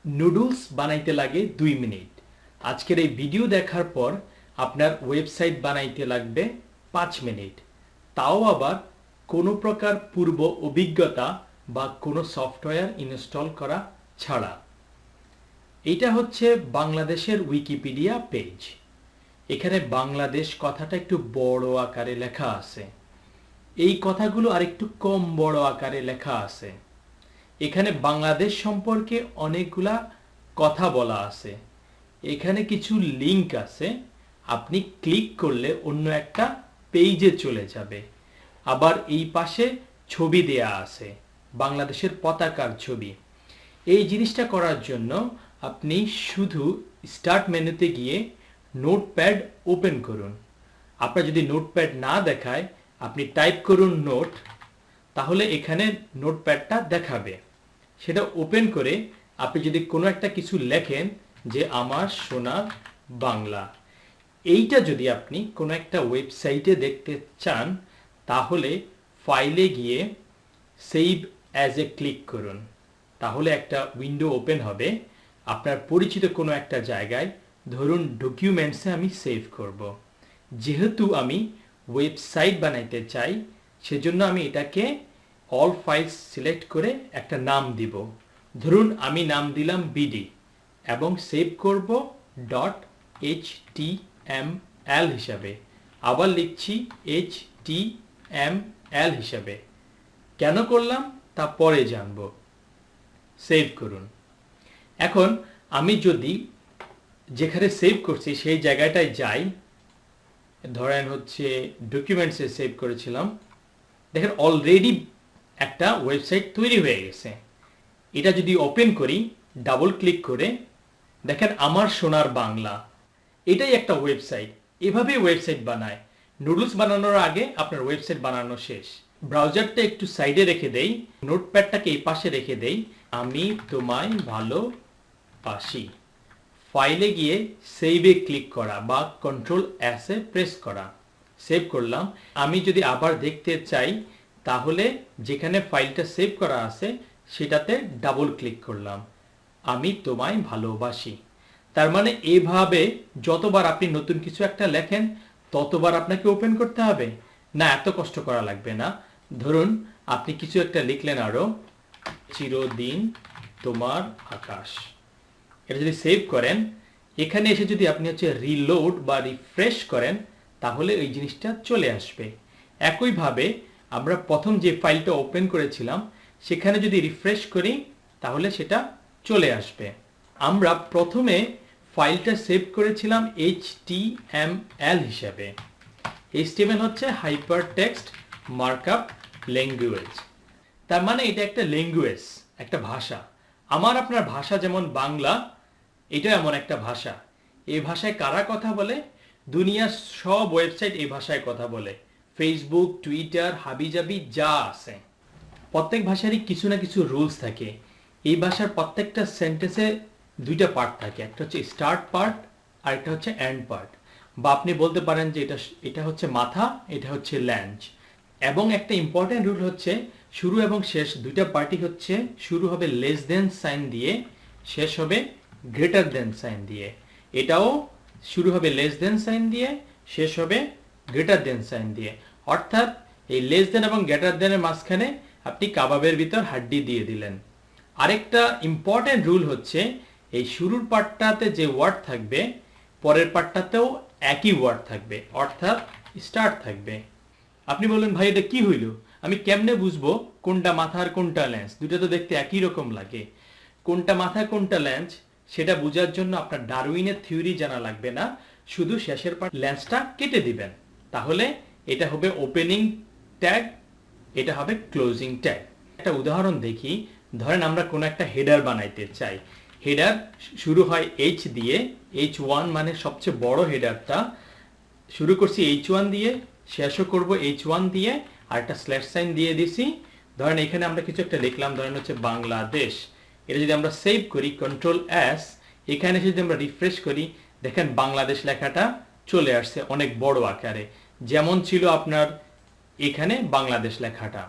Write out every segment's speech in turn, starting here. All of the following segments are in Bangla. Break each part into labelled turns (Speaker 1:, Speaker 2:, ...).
Speaker 1: নুডলস বানাইতে লাগে 2 মিনিট। আজকের এই ভিডিও দেখার পর আপনার ওয়েবসাইট বানাইতে লাগবে 5 মিনিট, তাও আবার কোনো প্রকার পূর্ব অভিজ্ঞতা বা কোনো সফটওয়্যার ইনস্টল করা ছাড়া। এটা হচ্ছে বাংলাদেশের উইকিপিডিয়া পেজ। এখানে বাংলাদেশ কথাটা একটু বড় আকারে লেখা আছে, এই কথাগুলো আরেকটু কম বড় আকারে লেখা আছে। এখানে বাংলাদেশ সম্পর্কে অনেকগুলা কথা বলা আছে। এখানে কিছু লিংক আছে, আপনি ক্লিক করলে অন্য একটা পেজে চলে যাবে। আবার এই পাশে ছবি দেয়া আছে, বাংলাদেশের পতাকার ছবি। এই জিনিসটা করার জন্য আপনি শুধু স্টার্ট মেনুতে গিয়ে নোটপ্যাড ওপেন করুন। আপনার যদি নোটপ্যাড না দেখায়, আপনি টাইপ করুন নোট, তাহলে এখানে নোটপ্যাডটা দেখাবে। সেটা ওপেন করে আপনি যদি কোনো একটা কিছু লেখেন যে আমার সোনার বাংলা, এইটা যদি আপনি কোনো একটা ওয়েবসাইটে দেখতে চান, তাহলে ফাইলে গিয়ে সেভ অ্যাজ এ ক্লিক করুন। তাহলে একটা উইন্ডো ওপেন হবে আপনার পরিচিত কোনো একটা জায়গায়। ধরুন ডকুমেন্টসে আমি সেভ করব। যেহেতু আমি ওয়েবসাইট বানাইতে চাই, সেজন্য আমি এটাকে অল ফাইলস সিলেক্ট করে একটা নাম দিব। ধরুন আমি নাম দিলাম বিডি এবং সেভ করব .html হিসাবে। আবার লিখছি html হিসাবে। কেন করলাম তা পরে জানব। সেভ করুন। এখন আমি যদি যেখানে সেভ করছি সেই জায়গাটায় যাই, ধরেন হচ্ছে ডকুমেন্টসে সেভ করেছিলাম, দেখেন অলরেডি একটা ওয়েবসাইট তৈরি হয়ে গেছে। এটা যদি ওপেন করি ডাবল ক্লিক করে, দেখেন আমার সোনার বাংলা, এটাই একটা ওয়েবসাইট। এভাবে ওয়েবসাইট বানায়। নুডলস বানানোর আগে আপনার ওয়েবসাইট বানানো শেষ। ব্রাউজারটা একটু সাইডে রেখে দেই, নোটপ্যাডটাকে এই পাশে রেখে দেই। আমি তোমায় ভালোবাসি। ফাইলে গিয়ে সেভে ক্লিক করা বা কন্ট্রোল এস এ প্রেস করা। সেভ করলাম। আমি যদি আবার দেখতে চাই, তাহলে যেখানে ফাইলটা সেভ করা আছে সেটাতে ডাবল ক্লিক করলাম। আমি তোমায় ভালোবাসি। তার মানে এভাবে যতবার আপনি নতুন কিছু একটা লেখেন, ততবার আপনাকে ওপেন করতে হবে না, এত কষ্ট করা লাগবে না। ধরুন আপনি কিছু একটা লিখলেন, আরো চিরদিন তোমার আকাশ। এটা যদি সেভ করেন, এখানে এসে যদি আপনি হচ্ছে রিলোড বা রিফ্রেশ করেন, তাহলে ওই জিনিসটা চলে আসবে। একইভাবে আমরা প্রথম যে ফাইলটা ওপেন করেছিলাম, সেখানে যদি রিফ্রেশ করি, তাহলে সেটা চলে আসবে। আমরা প্রথমে ফাইলটা সেভ করেছিলাম HTML হিসাবে। HTML হচ্ছে হাইপারটেক্সট মার্কআপ ল্যাঙ্গুয়েজ। তার মানে এটা একটা ল্যাঙ্গুয়েজ, একটা ভাষা। আমার আপনার ভাষা যেমন বাংলা, এটা এমন একটা ভাষা। এই ভাষায় কারা কথা বলে? দুনিয়ার সব ওয়েবসাইট এই ভাষায় কথা বলে। ফেসবুক, টুইটার, হাবিজাবি যা আছে, প্রত্যেক ভাষারই কিছু না কিছু রুলস থাকে। এই ভাষার প্রত্যেকটা সেন্টেন্সে দুইটা পার্ট থাকে, একটা হচ্ছে স্টার্ট পার্ট আর একটা হচ্ছে এন্ড পার্ট। বা আপনি বলতে পারেন যে এটা হচ্ছে মাথা, এটা হচ্ছে ল্যাঞ্চ। এবং একটা ইম্পর্টেন্ট রুল হচ্ছে শুরু এবং শেষ দুইটা পার্টি হচ্ছে, শুরু হবে লেস দেন সাইন দিয়ে, শেষ হবে গ্রেটার দেন সাইন দিয়ে। এটাও শুরু হবে লেস দেন সাইন দিয়ে, শেষ হবে গ্রেটার দেন সাইন দিয়ে। অর্থাৎ এই লেস দেন এবং গ্রেটার দেনের মাঝখানে আপনি কাবাবের ভিতর হাড্ডি দিয়ে দিলেন। আরেকটা ইম্পর্টেন্ট রুল হচ্ছে এই শুরুর পার্টটাতে যে ওয়ার্ড থাকবে, পরের পার্টটাতেও একই ওয়ার্ড থাকবে, অর্থাৎ স্টার্ট থাকবে। আপনি বললেন ভাই এটা কি হইল, আমি কেমনে বুঝবো কোনটা মাথা আর কোনটা ল্যান্স? দুটো তো দেখতে একই রকম লাগে। কোনটা মাথা কোনটা ল্যান্স সেটা বোঝার জন্য আপনার ডারউইনের থিওরি জানা লাগবে না, শুধু শেষের পার্ট ল্যান্সটা কেটে দিবেন। তাহলে এটা হবে ওপেনিং ট্যাগ, এটা হবে ক্লোজিং ট্যাগ। একটা উদাহরণ দেখি। ধরেন আমরা কোনো একটা হেডার বানাইতে চাই। হেডার শুরু হয় H দিয়ে, H1 মানে সবচেয়ে বড় হেডারটা। শুরু করছি H1 দিয়ে, শেষও করব H1 দিয়ে, আর একটা স্ল্যাশ সাইন দিয়ে দিছি। ধরেন এখানে আমরা কিছু একটা লিখলাম, ধরেন হচ্ছে বাংলাদেশ। এটা যদি আমরা সেভ করি কন্ট্রোল এস, এখানে যদি আমরা রিফ্রেশ করি, দেখেন বাংলাদেশ লেখাটা চলে আসছে অনেক বড় আকারে, যেমন ছিল আপনার এখানে বাংলাদেশ লেখাটা।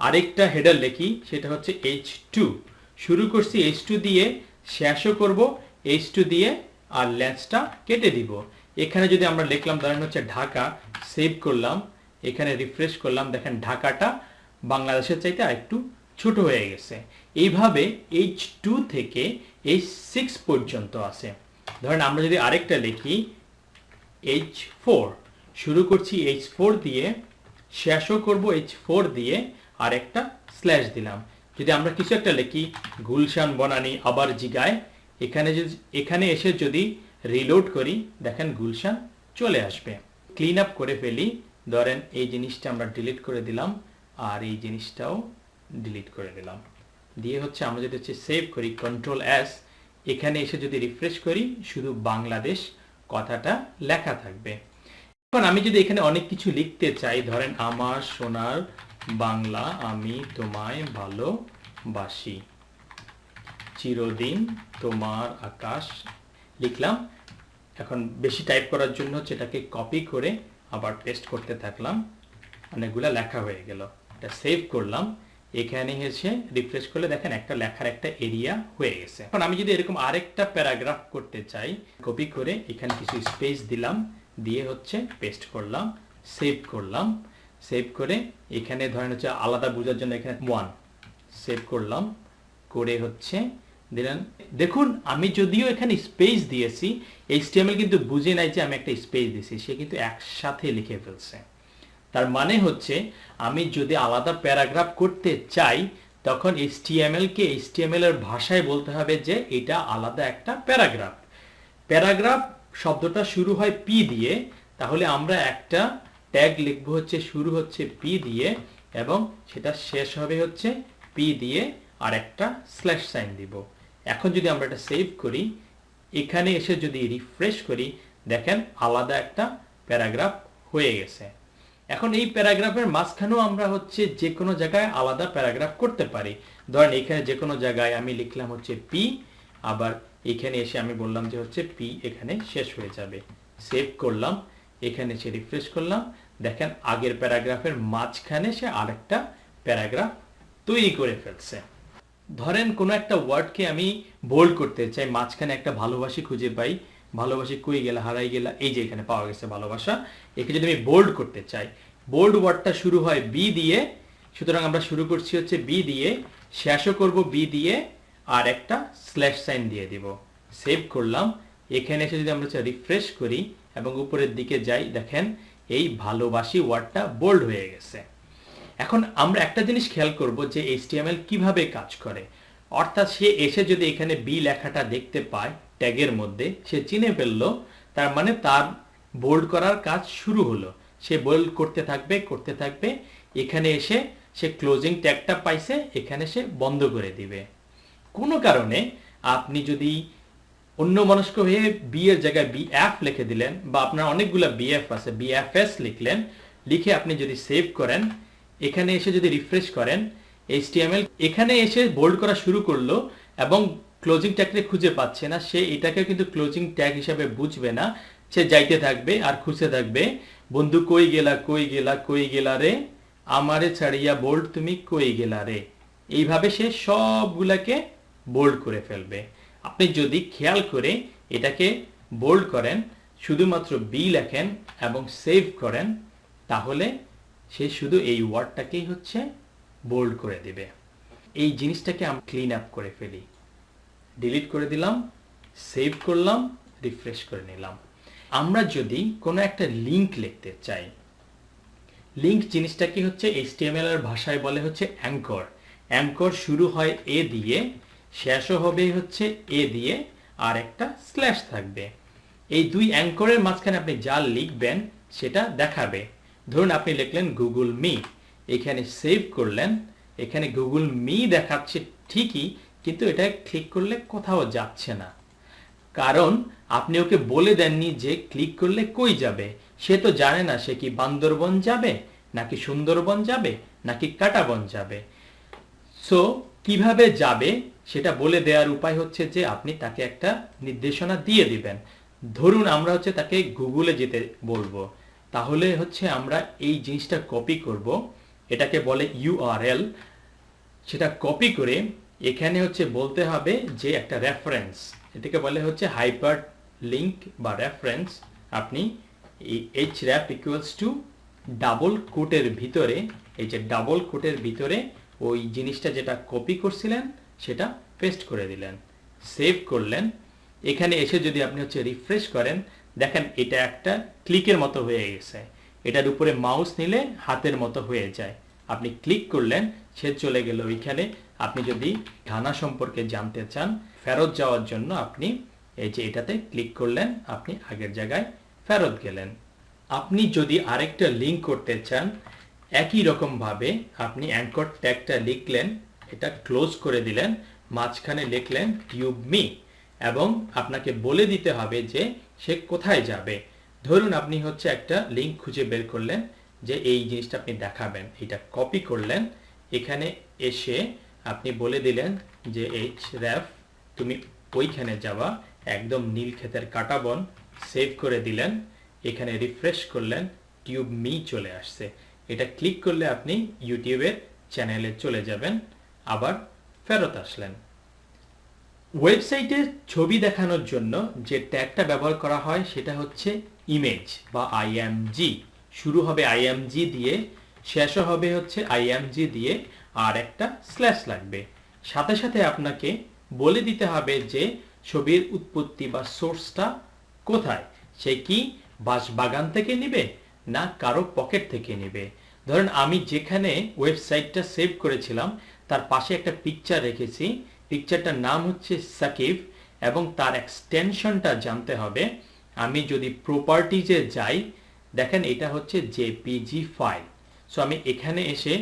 Speaker 1: আরেকটা হেডার লিখি, সেটা হচ্ছে H2। শুরু করছি H2 দিয়ে, শেষও করব H2 দিয়ে আর লেন্সটা কেটে দিব। এখানে যদি আমরা লিখলাম ধরেন হচ্ছে ঢাকা, সেভ করলাম, এখানে রিফ্রেশ করলাম, দেখেন ঢাকাটা বাংলাদেশের চাইতে আরেকটু ছোট হয়ে গেছে। এইভাবে H2 থেকে H6 পর্যন্ত আছে। ধরেন আমরা যদি আরেকটা লিখি H4, শুরু করছি H4 দিয়ে, শেষও করব H4 দিয়ে আর একটা স্ল্যাশ দিলাম। যদি আমরা কিছু একটা লিখি গুলশান বনানী আবার জিগায়, এখানে এসে যদি রিলোড করি দেখেন গুলশান চলে আসবে। ক্লিন আপ করে ফেলি, ধরেন এই জিনিসটা আমরা ডিলিট করে দিলাম আর এই জিনিসটাও ডিলিট করে দিলাম। দিয়ে হচ্ছে আমরা যদি হচ্ছে সেভ করি কন্ট্রোল এস, এখানে এসে যদি রিফ্রেশ করি শুধু বাংলাদেশ কথাটা লেখা থাকবে। এখন আমি যদি এখানে অনেক কিছু লিখতে চাই, ধরেন আমার সোনার বাংলা আমি তোমায় ভালোবাসি, চিরদিন তোমার আকাশ লিখলাম। এখন বেশি টাইপ করার জন্য হচ্ছে এটাকে কপি করে আবার পেস্ট করতে থাকলাম, অনেকগুলা লেখা হয়ে গেল। এটা সেভ করলাম, এখানে এসে রিফ্রেশ করলে দেখেন একটা লেখার একটা এরিয়া হয়ে গেছে। এখন আমি যদি এরকম আরেকটা প্যারাগ্রাফ করতে চাই, কপি করে এখানে কিছু স্পেস দিলাম, দিয়ে হচ্ছে পেস্ট করলাম, সেভ করলাম। সেভ করে এখানে ধরেন হচ্ছে আলাদা বোঝার জন্য এখানে 1 সেভ করলাম, করে হচ্ছে দিলেন। দেখুন আমি যদিও এখানে স্পেস দিয়েছি, HTML কিন্তু বুঝে নাই যে আমি একটা স্পেস দিয়েছি, সে কিন্তু একসাথে লিখে ফেলছে। তার মানে হচ্ছে আমি যদি আলাদা প্যারাগ্রাফ করতে চাই তখন HTML কে HTML এর ভাষায় বলতে হবে যে এটা আলাদা একটা প্যারাগ্রাফ। প্যারাগ্রাফ শব্দটা শুরু হয় P দিয়ে, তাহলে আমরা একটা ট্যাগ লিখবো হচ্ছে শুরু হচ্ছে P দিয়ে এবং সেটা শেষ হবে হচ্ছে P দিয়ে আর একটা স্ল্যাশ সাইন দিব। এখন যদি আমরা এটা সেভ করি, এখানে এসে যদি রিফ্রেশ করি দেখেন আলাদা একটা প্যারাগ্রাফ হয়ে গেছে। এখন এই প্যারাগ্রাফের মাঝখানেও আমরা হচ্ছে যে কোনো জায়গায় আলাদা প্যারাগ্রাফ করতে পারি। ধরেন এখানে যে কোনো জায়গায় আমি লিখলাম হচ্ছে P, আবার এখানে এসে আমি বললাম যে হচ্ছে P এখানে শেষ হয়ে যাবে। সেভ করলাম, এখানে এসে রিফ্রেশ করলাম, দেখেন আগের প্যারাগ্রাফের মাঝখানে সে আরেকটা প্যারাগ্রাফ তৈরি করে ফেলছে। ধরেন কোনো একটা ওয়ার্ডকে আমি বোল্ড করতে চাই, মাঝখানে একটা ভালোবাসি খুঁজে পাই, ভালোবাসি কই গেলা হারাই গেলা, এই যে এখানে পাওয়া গেছে ভালোবাসা। একে যদি আমি বোল্ড করতে চাই, বোল্ড ওয়ার্ডটা শুরু হয় B দিয়ে, সুতরাং আমরা শুরু করছি হচ্ছে B দিয়ে, শেষও করব B দিয়ে আর একটা স্ল্যাশ সাইন দিয়ে দিব। সেভ করলাম, এখানে এসে যদি আমরা রিফ্রেশ করি এবং উপরের দিকে যাই দেখেন এই ভালোবাসি ওয়ার্ডটা বোল্ড হয়ে গেছে। এখন আমরা একটা জিনিস খেয়াল করব যে HTML কিভাবে কাজ করে, অর্থাৎ সে এসে যদি এখানে B লেখাটা দেখতে পায় ট্যাগের মধ্যে, সে চিনে ফেললো, তার মানে তার বোল্ড করার কাজ শুরু হলো। সে বোল্ড করতে থাকবে, এখানে এসে সে ক্লোজিং ট্যাগটা পাইছে, এখানে সে বন্ধ করে দিবে। কোনো কারণে আপনি যদি অন্যমনস্ক হয়ে B এর জায়গায় BF লিখে দিলেন, বা আপনার অনেকগুলো BF আছে, BFS লিখলেন, লিখে আপনি যদি সেভ করেন, এখানে এসে যদি রিফ্রেশ করেন, HTML এখানে এসে বোল্ড করা শুরু করলো এবং ক্লোজিং ট্যাগটা খুঁজে পাচ্ছে না। সে এটাকে কিন্তু ক্লোজিং ট্যাগ হিসাবে বুঝবে না, সে যাইতে থাকবে আর খুঁজতে থাকবে, বন্ধু কই গেলা রে, আমারে ছাড়িয়া বোল্ড তুমি কই গেলা রে। এইভাবে সে সবগুলাকে বোল্ড করে ফেলবে। আপনি যদি খেয়াল করে এটাকে বোল্ড করেন, শুধুমাত্র B লেখেন এবং সেভ করেন, তাহলে সে শুধু এই ওয়ার্ডটাকেই হচ্ছে বোল্ড করে দিবে। এই জিনিসটাকে আমরা ক্লিন আপ করে ফেলি, ডিলিট করে দিলাম, সেভ করলাম, রিফ্রেশ করে নিলাম। আমরা যদি কোনো একটা লিংক লিখতে চাই, লিংক জিনিসটাকে হচ্ছে HTML এর ভাষায় বলে হচ্ছে অ্যাঙ্কর। অ্যাঙ্কর শুরু হয় A দিয়ে, শেষও হবে হচ্ছে A দিয়ে আর একটা স্ল্যাশ থাকবে। এই দুই অ্যাঙ্করের মাঝখানে আপনি যা লিখবেন সেটা দেখাবে। ধরুন আপনি লিখলেন গুগল মি, এখানে সেভ করলেন, এখানে গুগল মি দেখাচ্ছে ঠিকই, কিন্তু এটা ক্লিক করলে কোথাও যাচ্ছে না, কারণ আপনি ওকে বলে দেননি যে ক্লিক করলে কই যাবে। সে তো জানে না সে কি বান্দরবন যাবে নাকি সুন্দরবন যাবে নাকি কাটাবন যাবে। সো কিভাবে যাবে সেটা বলে দেওয়ার উপায় হচ্ছে যে আপনি তাকে একটা নির্দেশনা দিয়ে দিবেন। ধরুন আমরা হচ্ছে তাকে গুগলে যেতে বলবো, তাহলে হচ্ছে আমরা এই জিনিসটা কপি করব, এটাকে বলে URL। সেটা কপি করে এখানে হচ্ছে বলতে হবে যে একটা রেফারেন্স, এটাকে বলে হচ্ছে হাইপার লিঙ্ক বা রেফারেন্স। আপনি এই href ইকুয়ালস টু ডাবল কোটের ভিতরে, এই যে ডাবল কোটের ভিতরে ওই জিনিসটা যেটা কপি করছিলেন সেটা পেস্ট করে দিলেন, সেভ করলেন। এখানে এসে যদি আপনি হচ্ছে রিফ্রেশ করেন, দেখেন এটা একটা ক্লিকের মতো হয়ে গেছে। এটার উপরে মাউস নিলে হাতের মতো হয়ে যায়। আপনি ক্লিক করলেন, সে চলে গেল ওইখানে। আপনি যদি ঘানা সম্পর্কে জানতে চান, ফেরত যাওয়ার জন্য আপনি এই যে এটাতে ক্লিক করলেন, আপনি আগের জায়গায় ফেরত গেলেন। আপনি যদি আরেকটা লিঙ্ক করতে চান, একই রকম ভাবে আপনি অ্যাঙ্কর ট্যাগটা লিখলেন, এটা ক্লোজ করে দিলেন, মাঝখানে লিখলেন টিউব মি, এবং আপনাকে বলে দিতে হবে যে সে কোথায় যাবে। ধরুন আপনি হচ্ছে একটা লিঙ্ক খুঁজে বের করলেন যে এই জিনিসটা আপনি দেখাবেন, এটা কপি করলেন, এখানে এসে আপনি বলে দিলেন যে href তুমি ওইখানে যাওয়া, একদম নীল ক্ষেতের কাটা বন, সেভ করে দিলেন। এখানে রিফ্রেশ করলেন, টিউব মি চলে আসছে। এটা ক্লিক করলে আপনি ইউটিউবের চ্যানেলে চলে যাবেন, আবার ফেরত আসলেন। ওয়েবসাইটে ছবি দেখানোর জন্য যে ট্যাগটা ব্যবহার করা হয় সেটা হচ্ছে ইমেজ বা আইএমজি। শুরু হবে আইএমজি দিয়ে, শেষও হবে হচ্ছে আইএমজি দিয়ে, আর একটা স্ল্যাশ লাগবে। সাথে সাথে আপনাকে বলে দিতে হবে যে ছবির উৎপত্তি বা সোর্সটা কোথায়। সে কি বাগান থেকে নেবে না কারো পকেট থেকে নেবে। ধরেন আমি যেখানে ওয়েবসাইটটা সেভ করেছিলাম তার পাশে একটা পিকচার রেখেছি, পিকচারটার নাম হচ্ছে সাকিব, এবং তার এক্সটেনশনটা জানতে হবে। আমি যদি প্রপার্টিজে যাই, দেখেন এটা হচ্ছে জেপিজি ফাইল। সো আমি এখানে এসে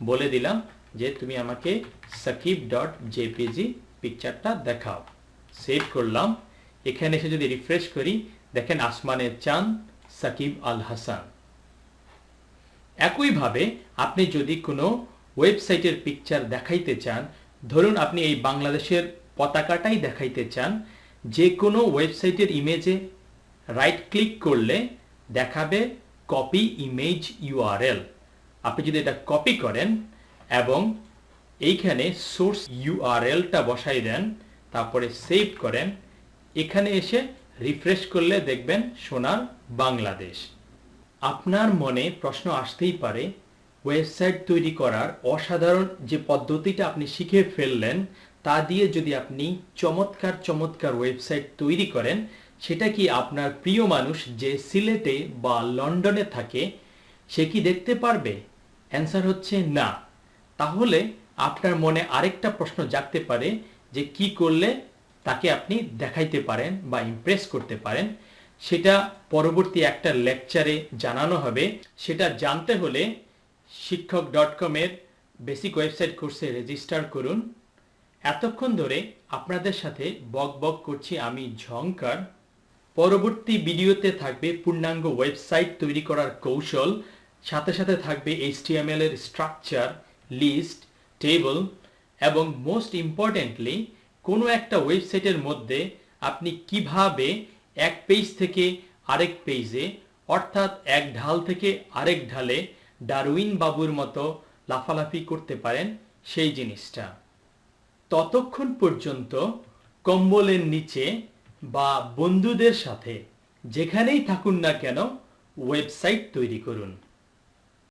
Speaker 1: বলে দিলাম যে তুমি আমাকে sakib.jpg পিকচারটা দেখাও, সেভ করলাম। এখানে এসে যদি রিফ্রেশ করি, দেখেন আসমানের চাঁদ, সাকিব আল হাসান। একইভাবে আপনি যদি কোনো ওয়েবসাইটের পিকচার দেখাইতে চান, ধরুন আপনি এই বাংলাদেশের পতাকাটাই দেখাইতে চান, যে কোনো ওয়েবসাইটের ইমেজে রাইট ক্লিক করলে দেখাবে কপি ইমেজ ইউআরএল। আপনি যদি এটা কপি করেন এবং এইখানে সোর্স ইউআরএলটা বসাই দেন, তারপরে সেভ করেন, এখানে এসে রিফ্রেশ করলে দেখবেন সোনার বাংলাদেশ। আপনার মনে প্রশ্ন আসতেই পারে, ওয়েবসাইট তৈরি করার অসাধারণ যে পদ্ধতিটা আপনি শিখে ফেললেন, তা দিয়ে যদি আপনি চমৎকার চমৎকার ওয়েবসাইট তৈরি করেন, সেটা কি আপনার প্রিয় মানুষ যে সিলেটে বা লন্ডনে থাকে সে কি দেখতে পারবে? অ্যান্সার হচ্ছে না। তাহলে আপনার মনে আরেকটা প্রশ্ন জাগতে পারে যে কি করলে তাকে আপনি দেখাইতে পারেন বা ইমপ্রেস করতে পারেন। সেটা পরবর্তী একটা লেকচারে জানানো হবে। সেটা জানতে হলে শিক্ষক.com এর বেসিক ওয়েবসাইট কোর্সে রেজিস্টার করুন। এতক্ষণ ধরে আপনাদের সাথে বক বক করছি আমি ঝংকার। পরবর্তী ভিডিওতে থাকবে পূর্ণাঙ্গ ওয়েবসাইট তৈরি করার কৌশল, সাথে সাথে থাকবে HTML এর স্ট্রাকচার, লিস্ট, টেবল, এবং মোস্ট ইম্পর্টেন্টলি কোনো একটা ওয়েবসাইটের মধ্যে আপনি কিভাবে এক পেজ থেকে আরেক পেজে, অর্থাৎ এক ঢাল থেকে আরেক ঢালে ডারউইন বাবুর মতো লাফালাফি করতে পারেন সেই জিনিসটা। ততক্ষণ পর্যন্ত কম্বলের নিচে বা বন্ধুদের সাথে যেখানেই থাকুন না কেন ওয়েবসাইট তৈরি করুন।